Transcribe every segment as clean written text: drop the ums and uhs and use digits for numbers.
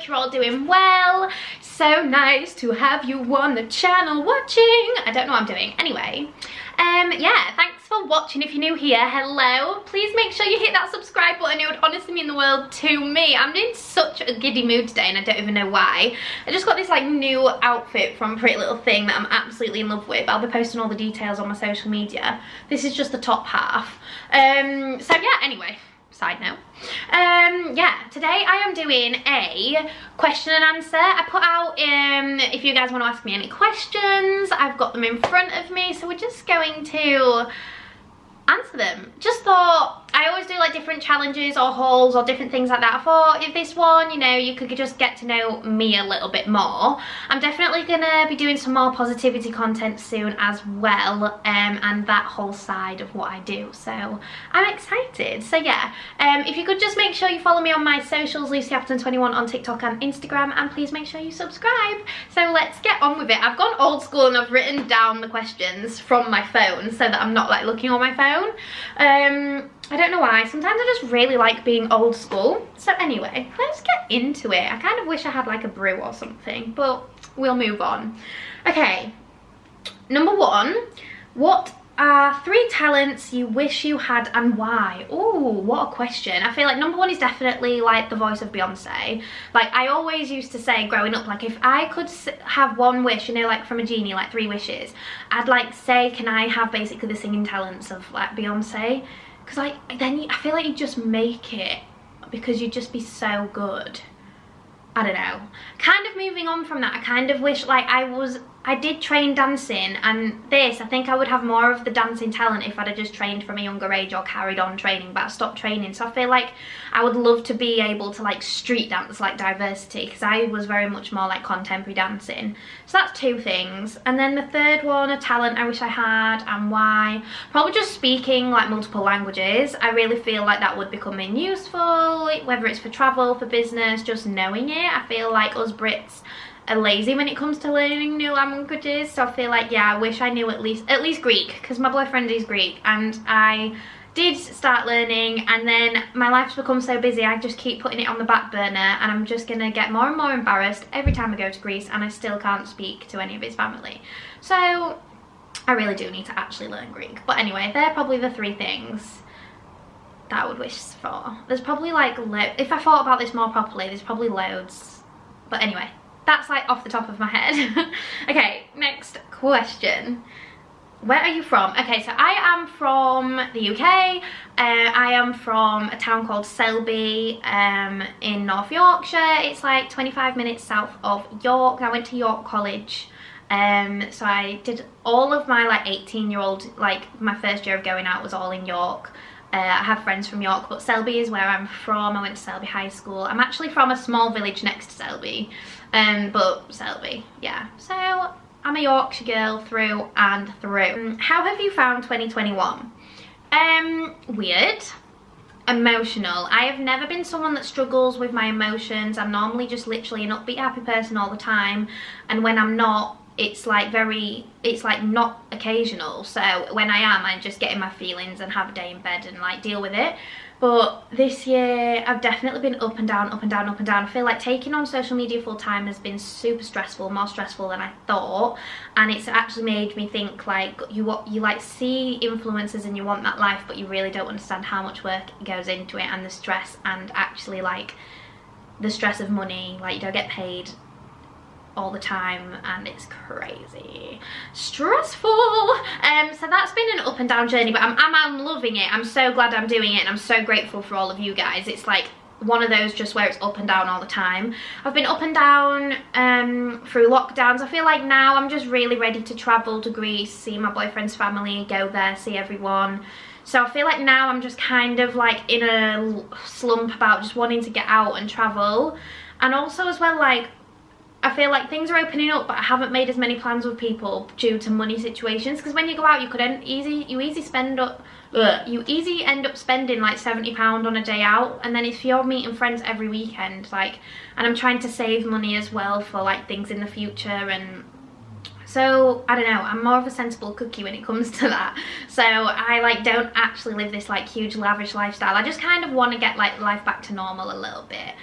hope you're all doing well. So nice to have you on the channel watching. I don't know what I'm doing. Anyway, yeah, thanks for watching. If you're new here, hello. Please make sure you hit that subscribe button. It would honestly mean the world to me. I'm in such a giddy mood today and I don't even know why. I just got this like new outfit from Pretty Little Thing that I'm absolutely in love with. I'll be posting all the details on my social media. This is just the top half. So yeah, anyway, side note. Yeah, today I am doing a question and answer. I put out if you guys want to ask me any questions, I've got them in front of me, so we're just going to answer them. Just thought, I always do like different challenges or hauls or different things like that. I thought if this one, you know, you could just get to know me a little bit more. I'm definitely gonna be doing some more positivity content soon as well, and that whole side of what I do, so I'm excited. So yeah, if you could just make sure you follow me on my socials, Appleton21 on TikTok and Instagram, and please make sure you subscribe. So let's get on with it. I've gone old school and I've written down the questions from my phone so that I'm not like looking on my phone. I don't know why, sometimes I just really like being old school. So anyway, let's get into it. I kind of wish I had like a brew or something, but we'll move on. Okay, number one, what are 3 talents you wish you had and why? Ooh, what a question. I feel like number one is definitely like the voice of Beyonce. Like I always used to say growing up, like if I could have one wish, you know, like from a genie, like 3 wishes, I'd like say, can I have basically the singing talents of like Beyonce? Because like then I feel like you just make it because you'd just be so good. I don't know. Kind of moving on from that, I kind of wish like I did train dancing, and this, I think I would have more of the dancing talent if I'd have just trained from a younger age or carried on training, but I stopped training. So I feel like I would love to be able to like street dance, like diversity, because I was very much more like contemporary dancing. So that's 2 things. And then the third one, a talent I wish I had and why, probably just speaking like multiple languages. I really feel like that would become useful, whether it's for travel, for business, just knowing it. I feel like us Brits are lazy when it comes to learning new languages, so I feel like, yeah, I wish I knew at least Greek, because my boyfriend is Greek and I did start learning, and then my life's become so busy I just keep putting it on the back burner, and I'm just gonna get more and more embarrassed every time I go to Greece and I still can't speak to any of his family. So I really do need to actually learn Greek. But anyway, they're probably the 3 things that I would wish for. There's probably like if I thought about this more properly, there's probably loads, but anyway, that's like off the top of my head. Okay, next question. Where are you from? Okay, so I am from the UK. I am from a town called Selby in North Yorkshire. It's like 25 minutes south of York. I went to York College. So I did all of my like 18-year-old, like my first year of going out was all in York. I have friends from York, but Selby is where I'm from. I went to Selby High School. I'm actually from a small village next to Selby, but Selby, yeah. So I'm a Yorkshire girl through and through. How have you found 2021? Weird. Emotional. I have never been someone that struggles with my emotions. I'm normally just literally an upbeat, happy person all the time, and when I'm not, it's like not occasional. So when I am, I just get in my feelings and have a day in bed and like deal with it. But this year I've definitely been up and down, up and down, up and down. I feel like taking on social media full time has been super stressful, more stressful than I thought, and it's actually made me think like you like see influencers and you want that life, but you really don't understand how much work goes into it, and the stress, and actually like the stress of money, like you don't get paid all the time, and it's crazy stressful. So that's been an up and down journey, but I'm loving it. I'm so glad I'm doing it, and I'm so grateful for all of you guys. It's like one of those just where it's up and down all the time. I've been up and down through lockdowns. I feel like now I'm just really ready to travel to Greece, see my boyfriend's family, go there, see everyone. So I feel like now I'm just kind of like in a slump about just wanting to get out and travel. And also as well, like I feel like things are opening up, but I haven't made as many plans with people due to money situations, because when you go out you easy end up spending like £70 on a day out, and then if you're meeting friends every weekend, like, and I'm trying to save money as well for like things in the future, and so I don't know, I'm more of a sensible cookie when it comes to that. So I like don't actually live this like huge lavish lifestyle. I just kind of want to get like life back to normal a little bit.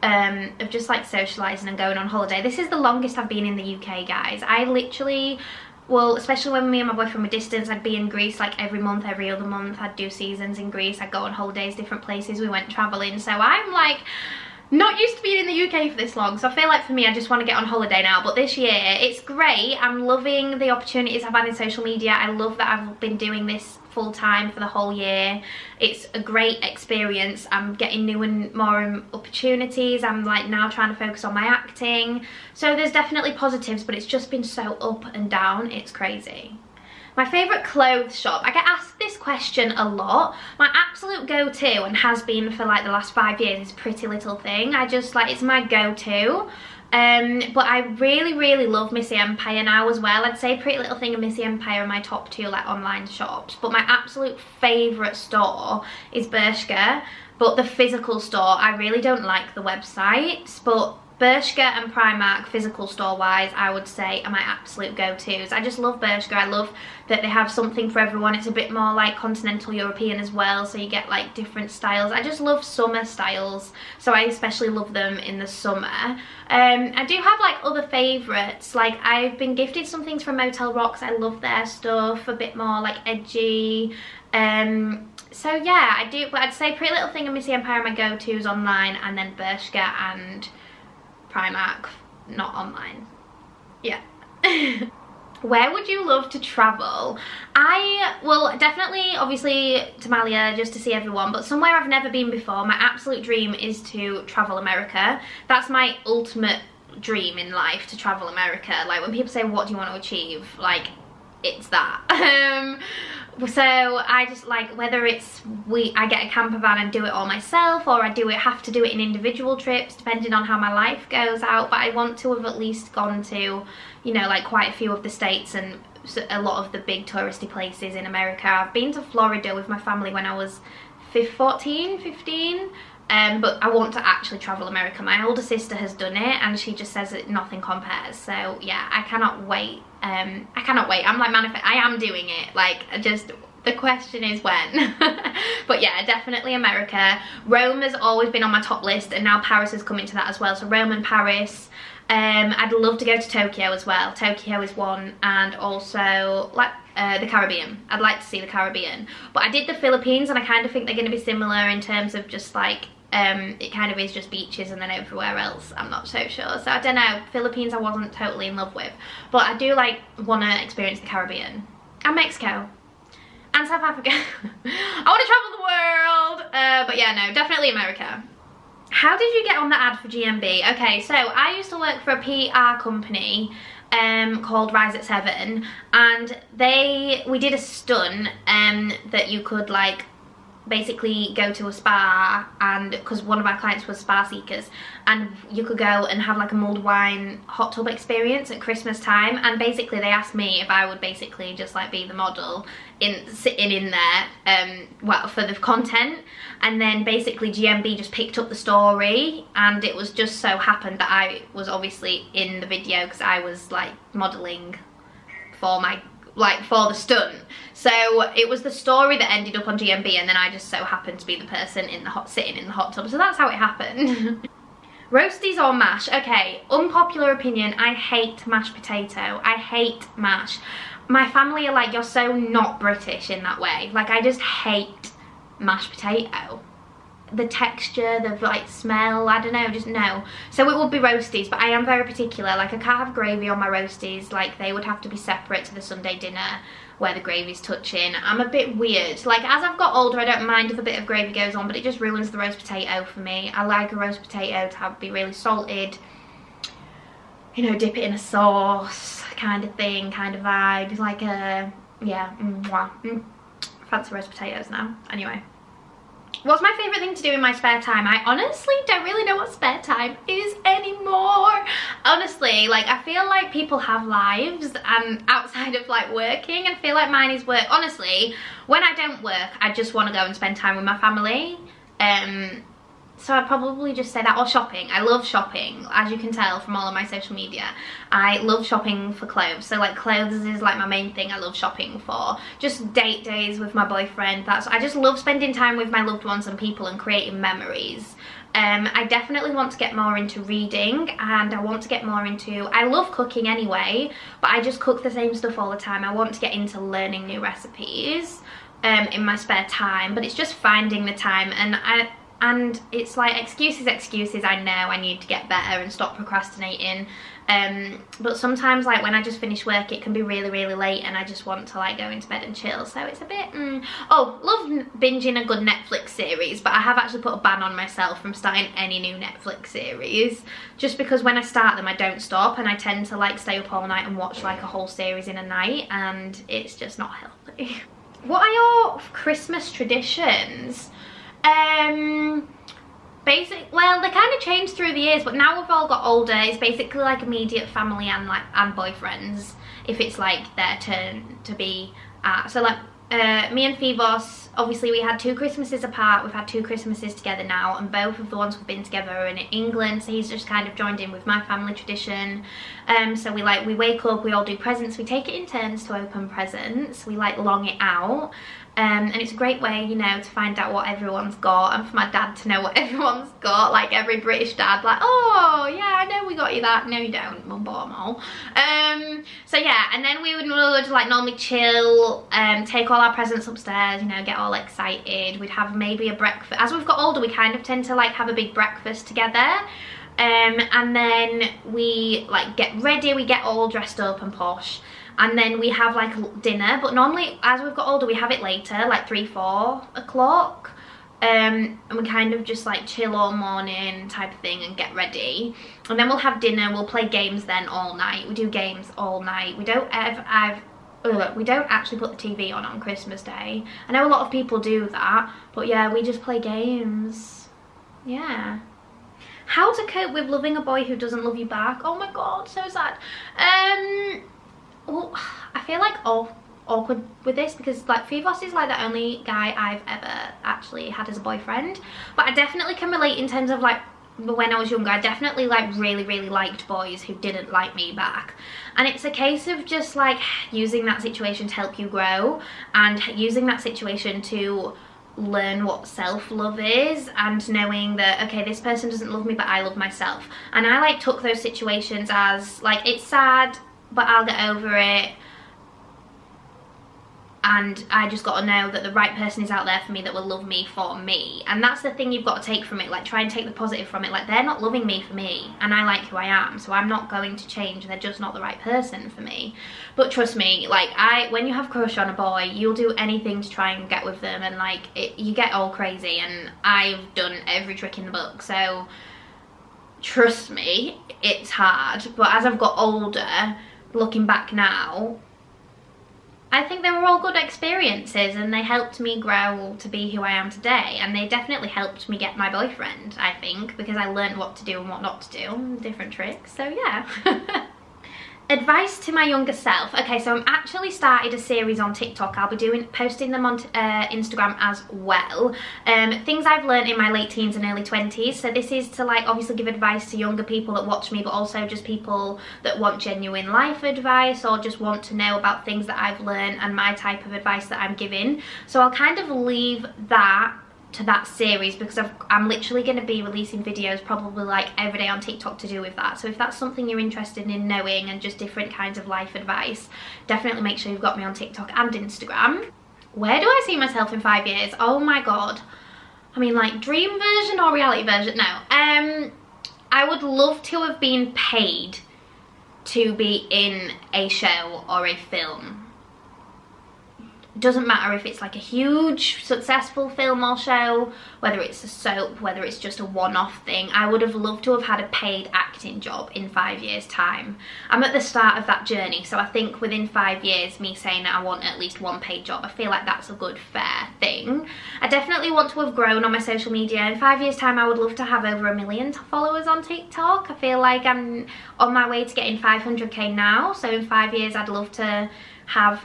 of just like socialising and going on holiday. This is the longest I've been in the UK, guys. I literally, well, especially when me and my boyfriend were distant, I'd be in Greece like every month, every other month. I'd do seasons in Greece, I'd go on holidays, different places, we went travelling. So I'm like not used to being in the UK for this long, so I feel like for me I just want to get on holiday now. But this year it's great. I'm loving the opportunities I've had in social media. I love that I've been doing this full time for the whole year. It's a great experience. I'm getting new and more opportunities. I'm like now trying to focus on my acting, so there's definitely positives, but it's just been so up and down. It's crazy. My favourite clothes shop. I get asked this question a lot. My absolute go-to, and has been for like the last 5 years, is Pretty Little Thing. I just like, it's my go-to. But I really love Missy Empire now as well. I'd say Pretty Little Thing and Missy Empire are my top 2 like online shops. But my absolute favourite store is Bershka. But the physical store, I really don't like the websites, but Bershka and Primark, physical store wise, I would say are my absolute go-tos. I just love Bershka. I love that they have something for everyone. It's a bit more like continental European as well, so you get like different styles. I just love summer styles, so I especially love them in the summer. I do have like other favourites. Like I've been gifted some things from Motel Rocks. I love their stuff, a bit more like edgy. So yeah, I do, but I'd say Pretty Little Thing and Missy Empire are my go-tos online, and then Bershka and Primark, not online. Yeah. Where would you love to travel? Well, definitely, obviously, Somalia, just to see everyone, but somewhere I've never been before. My absolute dream is to travel America. That's my ultimate dream in life, to travel America. Like, when people say, what do you want to achieve? Like, it's that. So I just like, whether it's I get a camper van and do it all myself, or I have to do it in individual trips depending on how my life goes out, but I want to have at least gone to, you know, like quite a few of the states and a lot of the big touristy places in America. I've been to Florida with my family when I was 15, but I want to actually travel America. My older sister has done it and she just says that nothing compares. So yeah, I cannot wait. I cannot wait. I'm like, I am doing it. Like, just, the question is when. But yeah, definitely America. Rome has always been on my top list, and now Paris is coming to that as well. So Rome and Paris. I'd love to go to Tokyo as well. Tokyo is one, and also like the Caribbean. I'd like to see the Caribbean. But I did the Philippines, and I kind of think they're going to be similar in terms of just like, it kind of is just beaches, and then everywhere else I'm not so sure. So I don't know, Philippines I wasn't totally in love with, but I do like want to experience the Caribbean and Mexico and South Africa. I want to travel the world. But yeah, no, definitely America. How did you get on the ad for GMB? Okay, so I used to work for a PR company called Rise at 7, and we did a stunt that you could like basically go to a spa, and because one of our clients was spa seekers, and you could go and have like a mulled wine hot tub experience at Christmas time, and basically they asked me if I would basically just like be the model sitting in there well, for the content, and then basically GMB just picked up the story, and it was just so happened that I was obviously in the video because I was like modeling for for the stunt. So it was the story that ended up on GMB, and then I just so happened to be the person sitting in the hot tub. So that's how it happened. Roasties or mash? Okay, unpopular opinion, I hate mashed potato. I hate mash. My family are like, you're so not British in that way. Like, I just hate mashed potato. The texture, the like smell, I don't know, just no. So it would be roasties, but I am very particular. Like, I can't have gravy on my roasties. Like, they would have to be separate to the Sunday dinner where the gravy's touching. I'm a bit weird. Like, as I've got older, I don't mind if a bit of gravy goes on, but it just ruins the roast potato for me. I like a roast potato to be really salted, you know, dip it in a sauce kind of thing, kind of vibe. It's like a, yeah, fancy roast potatoes now. Anyway. What's my favourite thing to do in my spare time? I honestly don't really know what spare time is anymore. Honestly, like, I feel like people have lives and outside of like working, and feel like mine is work. Honestly, when I don't work, I just want to go and spend time with my family. So I'd probably just say that, or shopping. I love shopping, as you can tell from all of my social media. I love shopping for clothes, so like clothes is like my main thing I love shopping for. Just date days with my boyfriend. I just love spending time with my loved ones and people and creating memories. I definitely want to get more into reading, and I want to get more into, I love cooking anyway, but I just cook the same stuff all the time. I want to get into learning new recipes in my spare time, but it's just finding the time. And it's like excuses. I know I need to get better and stop procrastinating, but sometimes like when I just finish work it can be really late and I just want to like go into bed and chill, so it's a bit oh, love binging a good Netflix series, but I have actually put a ban on myself from starting any new Netflix series, just because when I start them I don't stop, and I tend to like stay up all night and watch like a whole series in a night, and it's just not healthy. What are your Christmas traditions? Well, they kind of changed through the years, but now we've all got older, it's basically like immediate family and boyfriends, if it's like their turn to be so like me and Fivos, obviously we had 2 Christmases apart, we've had 2 Christmases together now, and both of the ones we've been together are in England, so he's just kind of joined in with my family tradition. So we wake up, we all do presents, we take it in turns to open presents, we like long it out. And it's a great way, you know, to find out what everyone's got, and for my dad to know what everyone's got, like every British dad, like, oh yeah, I know we got you that. No you don't, mum bought them all. So yeah, and then we would like normally chill, take all our presents upstairs, you know, get all excited. We'd have maybe a breakfast. As we've got older we kind of tend to like have a big breakfast together, and then we like get ready, we get all dressed up and posh, and then we have like dinner, but normally as we've got older we have it later, like 3-4 o'clock, and we kind of just like chill all morning type of thing and get ready, and then we'll have dinner, we'll play games then all night. We do games all night. We don't actually put the TV on Christmas Day. I know a lot of people do that, but yeah, we just play games. Yeah. How to cope with loving a boy who doesn't love you back? Oh my god, so sad. Well, I feel like awkward with this because like Fivos is like the only guy I've ever actually had as a boyfriend, but I definitely can relate in terms of like when I was younger. I definitely like really liked boys who didn't like me back, and it's a case of just like using that situation to help you grow, and using that situation to learn what self-love is, and knowing that okay, this person doesn't love me but I love myself. And I like took those situations as like, it's sad but I'll get over it, and I just got to know that the right person is out there for me that will love me for me. And that's the thing you've got to take from it, like try and take the positive from it. Like, they're not loving me for me, and I like who I am, so I'm not going to change. They're just not the right person for me. But trust me, like when you have a crush on a boy, you'll do anything to try and get with them, and like you get all crazy, and I've done every trick in the book, so trust me, it's hard. But as I've got older, looking back now, I think they were all good experiences, and they helped me grow to be who I am today, and they definitely helped me get my boyfriend, I think, because I learned what to do and what not to do, different tricks, so yeah. Advice to my younger self. Okay, so I'm actually started a series on TikTok. I'll be posting them on Instagram as well. Things I've learned in my late teens and early 20s. So this is to like obviously give advice to younger people that watch me, but also just people that want genuine life advice or just want to know about things that I've learned and my type of advice that I'm giving. So I'll kind of leave that to that series because I'm literally going to be releasing videos probably like every day on TikTok to do with that. So if that's something you're interested in knowing and just different kinds of life advice, definitely make sure you've got me on TikTok and Instagram. Where do I see myself in 5 years? Oh my god. I mean, like dream version or reality version? No. I would love to have been paid to be in a show or a film. Doesn't matter if it's like a huge successful film or show, whether it's a soap, whether it's just a one-off thing. I would have loved to have had a paid acting job in 5 years time. I'm at the start of that journey, so I think within 5 years me saying that I want at least one paid job, I feel like that's a good fair thing. I definitely want to have grown on my social media. In 5 years time I would love to have over 1 million followers on TikTok. I feel like I'm on my way to getting 500k now, so in 5 years I'd love to have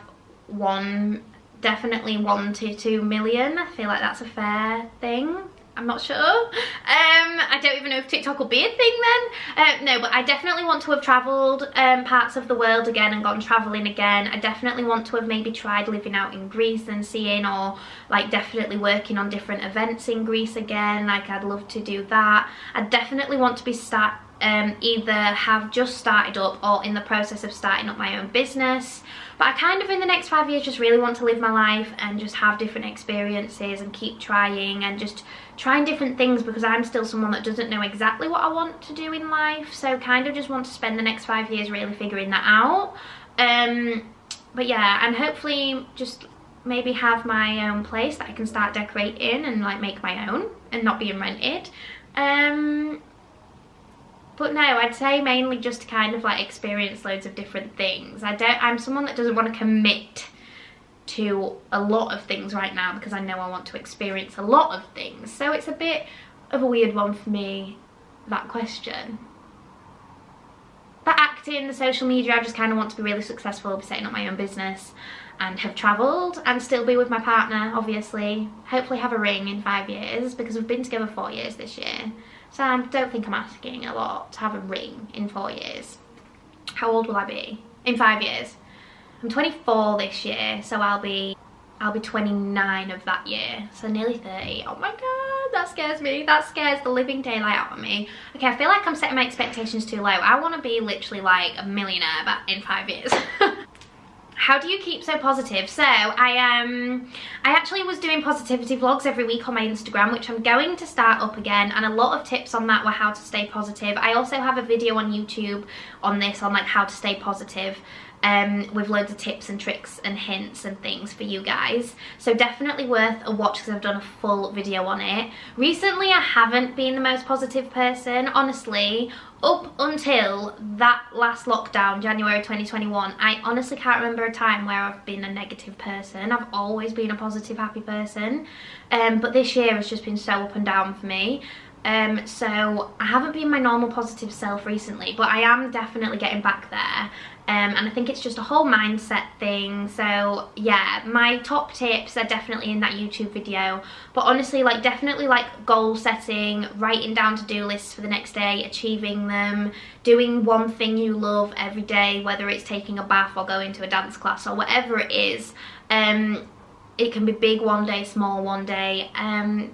definitely 1 to 2 million. I feel like that's a fair thing. I'm not sure. I don't even know if TikTok will be a thing then. No, but I definitely want to have travelled parts of the world again and gone travelling again. I definitely want to have maybe tried living out in Greece and seeing, or like definitely working on different events in Greece again. Like I'd love to do that. I definitely want to be either have just started up or in the process of starting up my own business. But I kind of in the next 5 years just really want to live my life and just have different experiences and keep trying and just trying different things, because I'm still someone that doesn't know exactly what I want to do in life. So kind of just want to spend the next 5 years really figuring that out. But yeah, and hopefully just maybe have my own place that I can start decorating and like make my own and not being rented. But no, I'd say mainly just to kind of like experience loads of different things. I'm someone that doesn't want to commit to a lot of things right now, because I know I want to experience a lot of things. So it's a bit of a weird one for me, that question. But acting, the social media, I just kind of want to be really successful, be setting up my own business and have travelled and still be with my partner, obviously. Hopefully have a ring in 5 years, because we've been together 4 years this year. So I don't think I'm asking a lot to have a ring in 4 years. How old will I be in 5 years? I'm 24 this year, so I'll be 29 of that year, so nearly 30. Oh my god, that scares me. That scares the living daylight out of me. Okay, I feel like I'm setting my expectations too low. I want to be literally like a millionaire in 5 years. How do you keep so positive? So I actually was doing positivity vlogs every week on my Instagram, which I'm going to start up again, and a lot of tips on that were how to stay positive. I also have a video on YouTube on this, on like how to stay positive, with loads of tips and tricks and hints and things for you guys. So definitely worth a watch, because I've done a full video on it. Recently I haven't been the most positive person, honestly. Up until that last lockdown, January 2021, I honestly can't remember a time where I've been a negative person. I've always been a positive, happy person. But this year has just been so up and down for me. So I haven't been my normal positive self recently, but I am definitely getting back there. And I think it's just a whole mindset thing. So yeah, my top tips are definitely in that YouTube video. But honestly, like definitely like goal setting, writing down to-do lists for the next day, achieving them, doing one thing you love every day, whether it's taking a bath or going to a dance class or whatever it is. It can be big one day, small one day.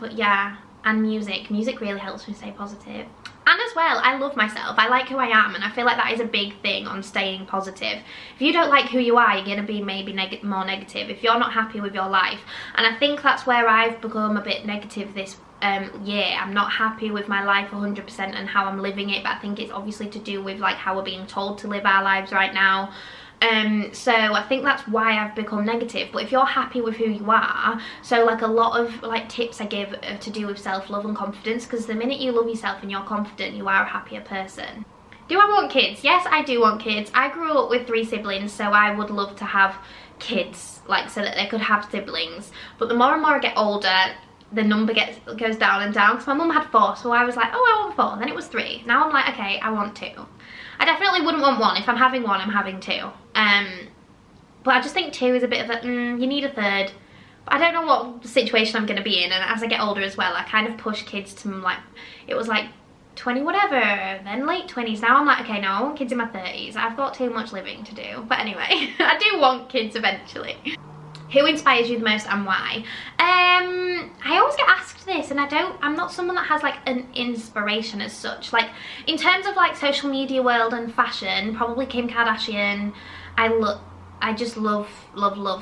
But yeah, and music. Music really helps me stay positive. And as well, I love myself. I like who I am, and I feel like that is a big thing on staying positive. If you don't like who you are, you're going to be maybe more negative if you're not happy with your life. And I think that's where I've become a bit negative this year. I'm not happy with my life 100% and how I'm living it, but I think it's obviously to do with like how we're being told to live our lives right now. So I think that's why I've become negative. But if you're happy with who you are, so like a lot of like tips I give are to do with self-love and confidence, because the minute you love yourself and you're confident, you are a happier person. Do I want kids? Yes, I do want kids. I grew up with 3 siblings, so I would love to have kids, like so that they could have siblings. But the more and more I get older, the number goes down and down, because my mum had 4, so I was like, oh, I want 4, then it was 3. Now I'm like, okay, I want 2. I definitely wouldn't want 1. If I'm having 1, I'm having 2. But I just think 2 is a bit of a, you need a 3rd. But I don't know what situation I'm going to be in, and as I get older as well, I kind of push kids to like, it was like 20 whatever, then late 20s. Now I'm like, okay, no, I want kids in my 30s. I've got too much living to do. But anyway, I do want kids eventually. Who inspires you the most and why? I always get asked this, and I'm not someone that has like an inspiration as such. Like in terms of like social media world and fashion, probably Kim Kardashian. I just love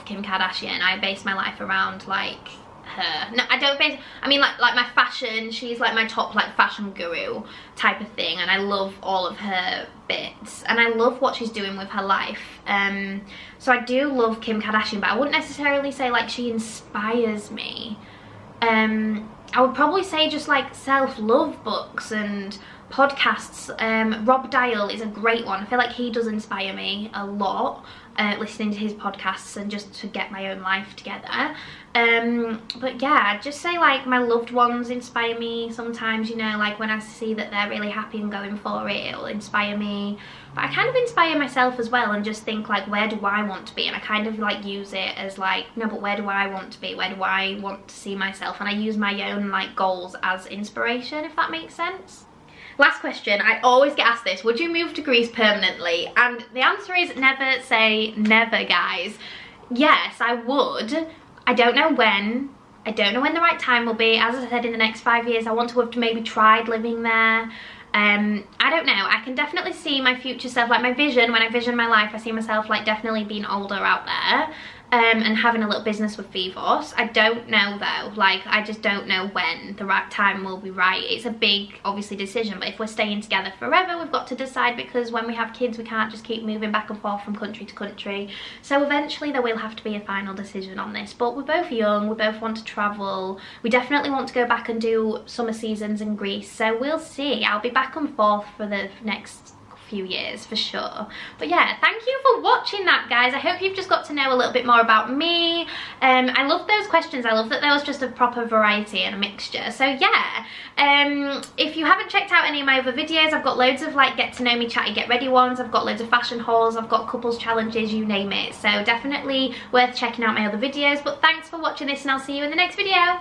Kim Kardashian. I base my life around like her. No, I don't base, I mean like my fashion, she's like my top like fashion guru type of thing, and I love all of her bits, and I love what she's doing with her life. So I do love Kim Kardashian, but I wouldn't necessarily say like she inspires me. I would probably say just like self-love books and podcasts. Rob Dial is a great one. I feel like he does inspire me a lot. listening to his podcasts and just to get my own life together. But yeah, I'd just say like my loved ones inspire me sometimes, you know, like when I see that they're really happy and going for it, it'll inspire me. But I kind of inspire myself as well and just think like, where do I want to be? And I kind of like use it as like, no, but where do I want to be? Where do I want to see myself? And I use my own like goals as inspiration, if that makes sense. Last question, I always get asked this, would you move to Greece permanently? And the answer is never say never, guys. Yes, I would. I don't know when. I don't know when the right time will be. As I said, in the next 5 years, I want to have maybe tried living there. I don't know. I can definitely see my future self, like my vision, when I vision my life, I see myself like definitely being older out there. And having a little business with Vivos. I don't know though, like I just don't know when the right time will be right. It's a big, obviously, decision, but if we're staying together forever, we've got to decide, because when we have kids, we can't just keep moving back and forth from country to country. So eventually there will have to be a final decision on this, but we're both young, we both want to travel. We definitely want to go back and do summer seasons in Greece, so we'll see. I'll be back and forth for the next few years for sure. But yeah, thank you for watching that, guys. I hope you've just got to know a little bit more about me. I love those questions. I love that there was just a proper variety and a mixture. So yeah, if you haven't checked out any of my other videos, I've got loads of like get to know me, chatty, get ready ones. I've got loads of fashion hauls, I've got couples challenges, you name it. So definitely worth checking out my other videos. But thanks for watching this, and I'll see you in the next video.